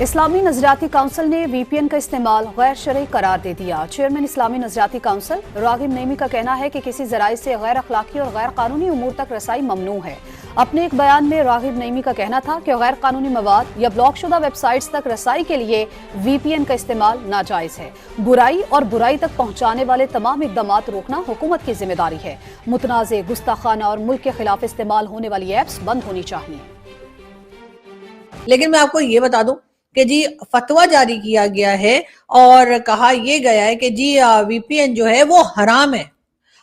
اسلامی نظریاتی کونسل نے وی پی این کا استعمال غیر شرعی قرار دے دیا۔ چیئرمین اسلامی نظریاتی کونسل راغب نعیمی کا کہنا ہے کہ کسی ذرائع سے غیر اخلاقی اور غیر قانونی امور تک رسائی ممنوع ہے۔ اپنے ایک بیان میں راغب نعیمی کا کہنا تھا کہ غیر قانونی مواد یا بلاک شدہ ویب سائٹس تک رسائی کے لیے وی پی این کا استعمال ناجائز ہے۔ برائی اور برائی تک پہنچانے والے تمام اقدامات روکنا حکومت کی ذمہ داری ہے۔ متنازع، گستاخانہ اور ملک کے خلاف استعمال ہونے والی ایپس بند ہونی چاہیے۔ لیکن میں آپ کو یہ بتا دوں کہ جی فتویٰ جاری کیا گیا ہے اور کہا یہ گیا ہے کہ جی وی پی این جو ہے وہ حرام ہے۔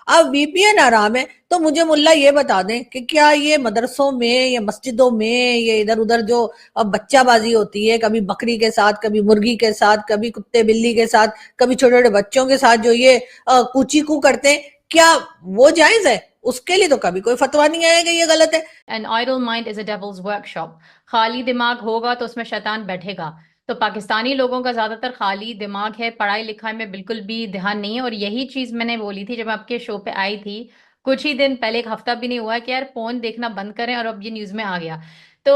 اب وی پی این حرام ہے تو مجھے ملا یہ بتا دیں کہ کیا یہ مدرسوں میں یا مسجدوں میں یہ ادھر ادھر جو بچہ بازی ہوتی ہے، کبھی بکری کے ساتھ، کبھی مرغی کے ساتھ، کبھی کتے بلی کے ساتھ، کبھی چھوٹے چھوٹے بچوں کے ساتھ جو یہ کوچی کو کرتے ہیں، کیا وہ جائز ہے؟ اس کے لیے تو کبھی کوئی فتویٰ نہیں آئے گا یہ غلط ہے۔ An idle mind is a devil's workshop. خالی دماغ ہوگا تو اس میں شیطان بیٹھے گا۔ تو پاکستانی لوگوں کا زیادہ تر خالی دماغ ہے، پڑھائی لکھائی میں بالکل بھی دھیان نہیں ہے، اور یہی چیز میں نے بولی تھی جب آپ کے شو پہ آئی تھی کچھ ہی دن پہلے، ایک ہفتہ بھی نہیں ہوا کہ یار فون دیکھنا بند کریں، اور اب یہ نیوز میں آ گیا۔ تو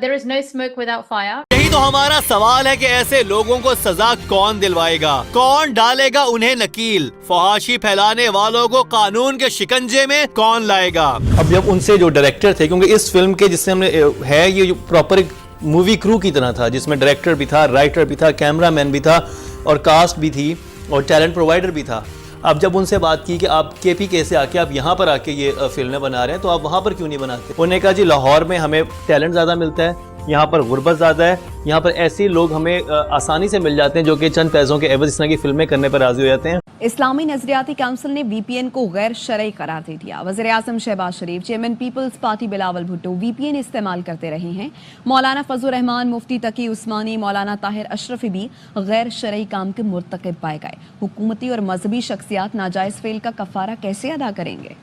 there is no smoke without fire۔ یہی تو ہمارا سوال ہے کہ ایسے لوگوں کو سزا کون دلوائے گا، کون ڈالے گا انہیں نکیل، فحاشی پھیلانے والوں کو قانون کے شکنجے میں کون لائے گا؟ اب جب ان سے جو ڈائریکٹر تھے، کیونکہ اس فلم کے جس سے ہم نے ہے یہ پراپر مووی کرو کی طرح تھا، جس میں ڈائریکٹر بھی تھا، رائٹر بھی تھا، کیمرہ مین بھی تھا، اور کاسٹ بھی تھی، اور ٹیلنٹ پرووائڈر بھی تھا۔ اب جب ان سے بات کی کہ آپ کے پی کے سے آ کے آپ یہاں پر آ کے یہ فلمیں بنا رہے ہیں تو آپ وہاں پر کیوں نہیں بناتے؟ انہوں نے کہا جی لاہور میں ہمیں ٹیلنٹ زیادہ ملتا ہے، یہاں پر غربت زیادہ ہے، یہاں پر ایسے لوگ ہمیں آسانی سے مل جاتے ہیں جو کہ چند پیسوں کے عوض اس طرح کی فلمیں کرنے پر راضی ہو جاتے ہیں۔ اسلامی نظریاتی کونسل نے وی پی این کو غیر شرعی قرار دے دیا۔ وزیر اعظم Shehbaz Sharif, chairman Peoples Party Bilawal Bhutto V P N استعمال کرتے رہے ہیں۔ مولانا فضل الرحمان، مفتی تقی عثمانی، مولانا طاہر اشرفی بھی غیر شرعی کام کے مرتکب پائے گئے۔ حکومتی اور مذہبی شخصیات ناجائز فعل کا کفارہ کیسے ادا کریں گے؟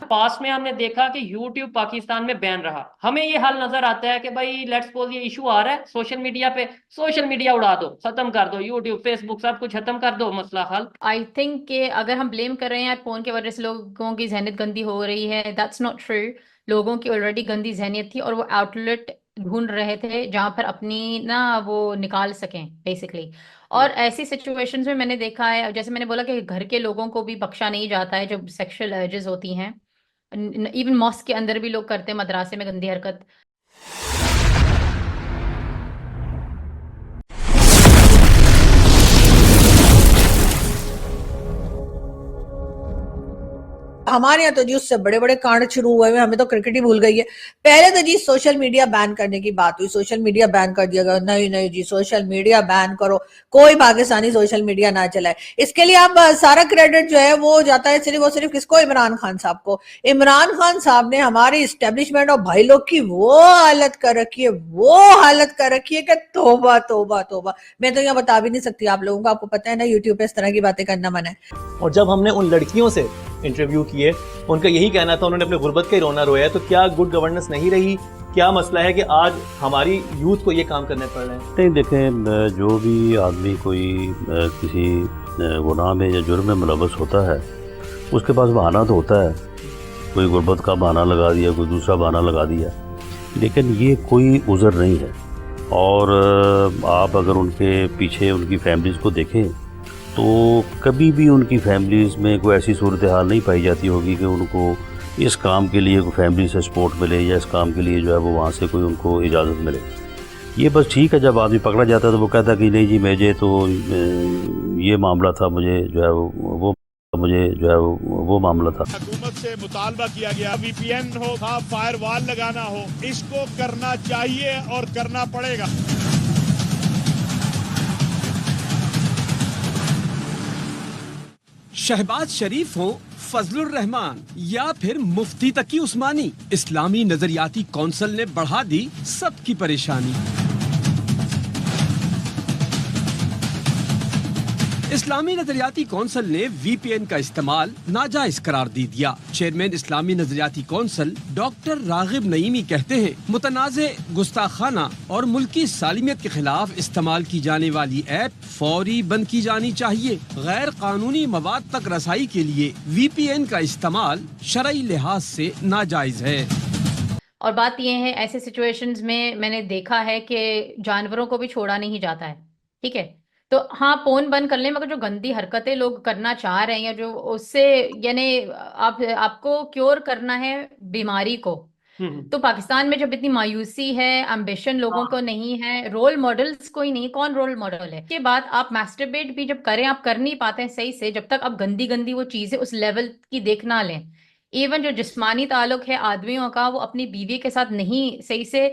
پاس میں ہم نے دیکھا کہ یوٹیوب پاکستان میں بین رہا، ہمیں یہ حل نظر آتا ہے کہ بھائی لیٹس سپوز یہ ایشو آ رہا ہے سوشل میڈیا پہ، سوشل میڈیا اڑا دو، ختم کر دو، یوٹیوب، فیس بک سب کچھ ختم کر دو، مسئلہ حل۔ آئی تھنک کہ اگر ہم بلیم کر رہے ہیں فون کی وجہ سے لوگوں کی ذہنیت گندی ہو رہی ہے، دیٹس ناٹ ٹرو۔ لوگوں کی آلریڈی گندی ذہنیت تھی اور وہ آؤٹ لیٹ ڈھونڈ رہے تھے جہاں پر اپنی وہ نکال سکیں بیسکلی۔ اور ایسی سچویشنز میں میں نے دیکھا ہے، جیسے میں نے بولا کہ گھر کے لوگوں کو بھی بخشا نہیں جاتا ہے جب سیکشل ارجز ہوتی ہیں، ایون ماسک کے اندر بھی لوگ کرتے ہیں، مدرسے میں گندی حرکت۔ ہمارے یہاں تو جی اس سے بڑے بڑے کانڈ شروع ہوئے ہیں، ہمیں تو کرکٹ ہی بھول گئی ہے۔ پہلے تو جی سوشل میڈیا بین کرنے کی بات ہوئی، سوشل میڈیا بین کر دیا گیا، نہیں جی سوشل میڈیا بین کرو، کوئی پاکستانی سوشل میڈیا نہ چلائے۔ اس کے لیے اب سارا کریڈٹ جو ہے وہ جاتا ہے صرف کس کو؟ عمران خان صاحب کو۔ عمران خان صاحب نے ہماری اسٹیبلشمنٹ اور بھائی لوگ کی وہ حالت کر رکھی ہے کہ توبہ توبہ توبہ، میں تو یہاں بتا بھی نہیں سکتی آپ لوگوں کو، آپ کو پتہ ہے نا یوٹیوب پہ اس طرح کی باتیں کرنا منع ہے۔ اور جب ہم نے ان لڑکیوں سے انٹرویو کیے، ان کا یہی کہنا تھا، انہوں نے اپنے غربت کا ہی رونا رویا ہے۔ تو کیا گڈ گورننس نہیں رہی؟ کیا مسئلہ ہے کہ آج ہماری یوتھ کو یہ کام کرنے پڑ رہے ہیں؟ نہیں دیکھیں، جو بھی آدمی کوئی کسی گناہ میں یا جرم میں ملوث ہوتا ہے اس کے پاس بہانہ تو ہوتا ہے، کوئی غربت کا بہانہ لگا دیا، کوئی دوسرا بہانہ لگا دیا، لیکن یہ کوئی عذر نہیں ہے۔ اور آپ اگر ان کے پیچھے ان کی فیملیز کو دیکھیں تو کبھی بھی ان کی فیملیز میں کوئی ایسی صورتحال نہیں پائی جاتی ہوگی کہ ان کو اس کام کے لیے کوئی فیملی سے سپورٹ ملے، یا اس کام کے لیے جو ہے وہ وہاں سے کوئی ان کو اجازت ملے۔ یہ بس ٹھیک ہے جب آدمی پکڑا جاتا ہے تو وہ کہتا ہے کہ نہیں جی مجھے تو یہ معاملہ تھا، مجھے جو ہے وہ معاملہ تھا۔ حکومت سے مطالبہ کیا گیا وی پی این ہو، فائر وال لگانا ہو، اس کو کرنا چاہیے اور کرنا پڑے گا۔ شہباز شریف ہوں، فضل الرحمان یا پھر مفتی تقی عثمانی، اسلامی نظریاتی کونسل نے بڑھا دی سب کی پریشانی۔ اسلامی نظریاتی کونسل نے وی پی این کا استعمال ناجائز قرار دے دیا۔ چیئرمین اسلامی نظریاتی کونسل ڈاکٹر راغب نعیمی کہتے ہیں متنازع، گستاخانہ اور ملکی سالمیت کے خلاف استعمال کی جانے والی ایپ فوری بند کی جانی چاہیے۔ غیر قانونی مواد تک رسائی کے لیے وی پی این کا استعمال شرعی لحاظ سے ناجائز ہے۔ اور بات یہ ہے ایسے سچویشنز میں نے دیکھا ہے کہ جانوروں کو بھی چھوڑا نہیں جاتا ہے، ٹھیک ہے؟ تو ہاں فون بند کر لیں، مگر جو گندی حرکتیں لوگ کرنا چاہ رہے ہیں یا جو اس سے یعنی آپ کو کیور کرنا ہے بیماری کو، تو پاکستان میں جب اتنی مایوسی ہے، امبیشن لوگوں کو نہیں ہے، رول ماڈلز کوئی نہیں، کون رول ماڈل ہے؟ اس کے بعد آپ میسٹربیٹ بھی جب کریں آپ کر نہیں پاتے ہیں صحیح سے، جب تک آپ گندی گندی وہ چیزیں اس لیول کی دیکھ نہ لیں۔ ایون جو جسمانی تعلق ہے آدمیوں کا، وہ اپنی بیوی کے ساتھ نہیں صحیح سے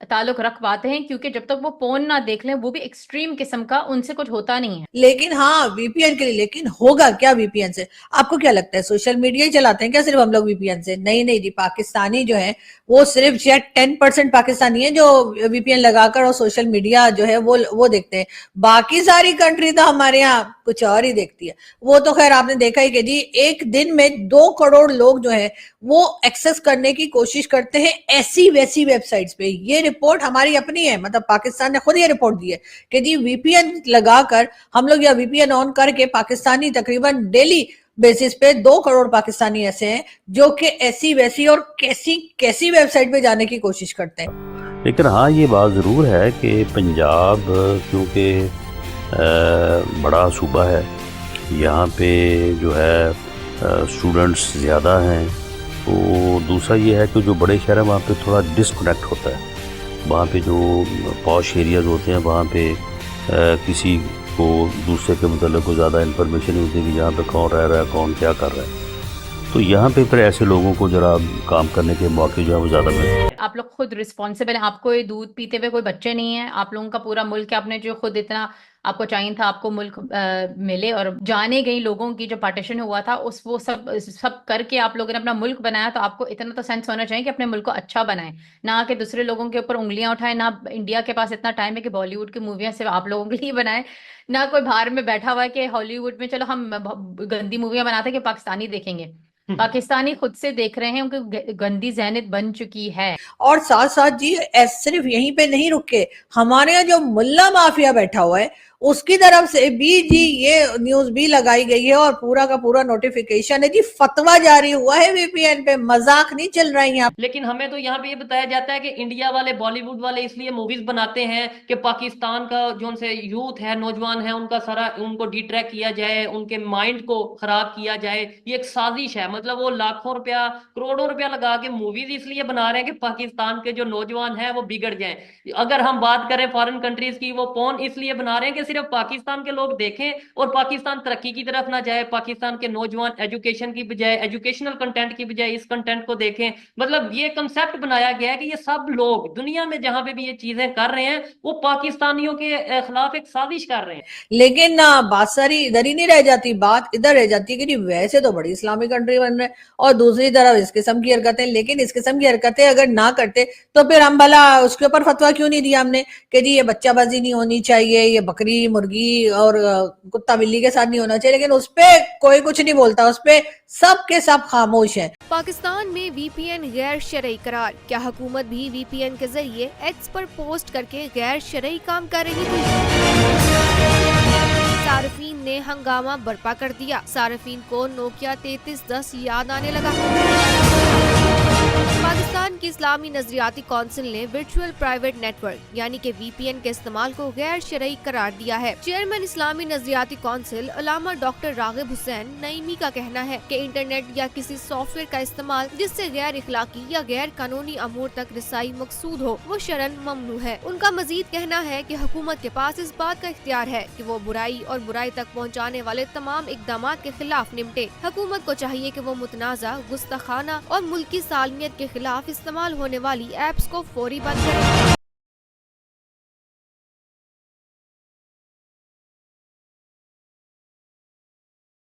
تعلق رکھ پاتے ہیں، کیونکہ جب تک وہ فون نہ دیکھ لیں، وہ بھی ایکسٹریم قسم کا، ان سے کچھ ہوتا نہیں ہے۔ لیکن ہاں وی پی این کے لیے، لیکن ہوگا کیا وی پی این سے؟ آپ کو کیا لگتا ہے سوشل میڈیا ہی چلاتے ہیں کیا صرف ہم لوگ وی پی این سے؟ نہیں جی، پاکستانی جو ہے وہ صرف شاید 10% پاکستانی ہیں جو وی پی این لگا کر اور سوشل میڈیا جو ہے وہ دیکھتے ہیں، باقی ساری کنٹری تو ہمارے یہاں کچھ اور ہی دیکھتی ہے۔ وہ تو خیر آپ نے دیکھا ہی کہ جی ایک دن میں 2 کروڑ لوگ جو ہیں وہ ایکسس کرنے کی کوشش کرتے ہیں ایسی ویسی ویب سائٹس پہ۔ یہ رپورٹ ہماری اپنی ہے، مطلب پاکستان نے خود یہ رپورٹ دی ہے کہ جی وی پی این لگا کر ہم لوگ یا وی پی این آن کر کے پاکستانی تقریباً ڈیلی بیسس پہ 2 کروڑ پاکستانی ایسے ہیں جو کہ ایسی ویسی اور کیسی ویب سائٹ پہ جانے کی کوشش کرتے ہیں۔ لیکن ہاں یہ بات ضرور ہے کہ پنجاب کیونکہ بڑا صوبہ ہے، یہاں پہ جو ہے اسٹوڈنٹس زیادہ ہیں، تو دوسرا یہ ہے کہ جو بڑے شہر ہیں وہاں پہ تھوڑا ڈسکنیکٹ ہوتا ہے، وہاں پہ جو پاش ایریاز ہوتے ہیں وہاں پہ کسی کو دوسرے کے متعلق کو زیادہ انفارمیشن نہیں ہوتی کہ یہاں پہ کون رہ رہا ہے، کون کیا کر رہا ہے، تو یہاں پہ پھر ایسے لوگوں کو ذرا کام کرنے کے موقع جو ہے وہ زیادہ ملتے ہیں۔ آپ لوگ خود رسپانسبل ہیں، آپ کو یہ دودھ پیتے ہوئے کوئی بچے نہیں ہیں، آپ لوگوں کا پورا ملک ہے، آپ نے جو خود اتنا آپ کو چاہیے تھا آپ کو ملک ملے، اور جانے گئی لوگوں کی جو پارٹیشن ہوا تھا وہ سب کر کے آپ لوگوں نے اپنا ملک بنایا، تو آپ کو اتنا تو سینس ہونا چاہیے کہ اپنے ملک کو اچھا بنائیں، نہ کہ دوسرے لوگوں کے اوپر انگلیاں اٹھائیں۔ نہ انڈیا کے پاس اتنا ٹائم ہے کہ بالی ووڈ کی موویاں صرف آپ لوگوں کے لیے بنائیں، نہ کوئی باہر میں بیٹھا ہوا ہے کہ ہالی ووڈ میں چلو ہم گندی موویاں بناتے ہیں کہ پاکستانی دیکھیں گے۔ پاکستانی خود سے دیکھ رہے ہیں، ان کی گندی ذہنیت بن چکی ہے۔ اور ساتھ ساتھ جی صرف یہیں پہ نہیں رکے، ہمارے یہاں جو ملا مافیا بیٹھا ہوا ہے اس کی طرف سے بھی جی یہ نیوز بھی لگائی گئی ہے اور پورا کا پورا نوٹیفیکیشن ہے جی، فتویٰ جاری ہوا ہے وی پی این پہ، مذاق نہیں چل رہا ہے یہاں۔ لیکن ہمیں تو یہاں پہ یہ بتایا جاتا ہے کہ انڈیا والے بالی ووڈ والے اس لیے موویز بناتے ہیں کہ پاکستان کا جو ان سے یوتھ ہے، نوجوان ہے، ان کا سارا ان کو ڈیٹریکٹ کیا جائے، ان کے مائنڈ کو خراب کیا جائے۔ یہ ایک سازش ہے، مطلب وہ لاکھوں روپیہ کروڑوں روپیہ لگا کے موویز اس لیے بنا رہے ہیں کہ پاکستان کے جو نوجوان ہیں وہ بگڑ جائیں۔ اگر ہم بات کریں فارن کنٹریز کی، وہ پون اس لیے بنا رہے ہیں کہ صرف پاکستان کے لوگ دیکھیں اور پاکستان ترقی کی طرف نہ جائے، پاکستان کے نوجوان ایجوکیشن کی بجائے، ایجوکیشنل کنٹینٹ کی بجائے اس کنٹینٹ کو دیکھیں۔ مطلب یہ کنسیپٹ بنایا گیا ہے کہ یہ سب لوگ دنیا میں جہاں پہ بھی یہ چیزیں کر رہے ہیں وہ پاکستانیوں کے خلاف ایک سازش کر رہے ہیں۔ لیکن بات ساری ادھر ہی نہیں رہ جاتی، بات ادھر رہ جاتی ہے کہ جی ویسے تو بڑی اسلامی کنٹری بن رہے اور دوسری طرف اس قسم کی حرکتیں، لیکن اس قسم کی حرکتیں اگر نہ کرتے تو پھر ہم بھلا اس کے اوپر فتویٰ کیوں نہیں دیا ہم نے کہ جی یہ بچہ بازی نہیں ہونی چاہیے، یہ بکری مرغی اور کتا بلی کے ساتھ نہیں ہونا چاہیے، لیکن اس پہ کوئی کچھ نہیں بولتا، اس پہ سب کے سب خاموش ہیں۔ پاکستان میں وی پی این غیر شرعی قرار، کیا حکومت بھی وی پی این کے ذریعے ایکس پر پوسٹ کر کے غیر شرعی کام کر رہی تھی؟ صارفین نے ہنگامہ برپا کر دیا، صارفین کو نوکیا 3310 یاد آنے لگا۔ پاکستان کی اسلامی نظریاتی کونسل نے ورچوئل پرائیویٹ نیٹ ورک یعنی کہ وی پی این کے استعمال کو غیر شرعی قرار دیا ہے۔ چیئرمین اسلامی نظریاتی کونسل علامہ ڈاکٹر راغب حسین نعیمی کا کہنا ہے کہ انٹرنیٹ یا کسی سافٹ ویئر کا استعمال جس سے غیر اخلاقی یا غیر قانونی امور تک رسائی مقصود ہو وہ شرعاً ممنوع ہے۔ ان کا مزید کہنا ہے کہ حکومت کے پاس اس بات کا اختیار ہے کہ وہ برائی اور برائی تک پہنچانے والے تمام اقدامات کے خلاف نمٹے۔ حکومت کو چاہیے کہ وہ متنازع، گستاخانہ اور ملکی سالمیت کے خلاف استعمال ہونے والی ایپس کو فوری بند کرے۔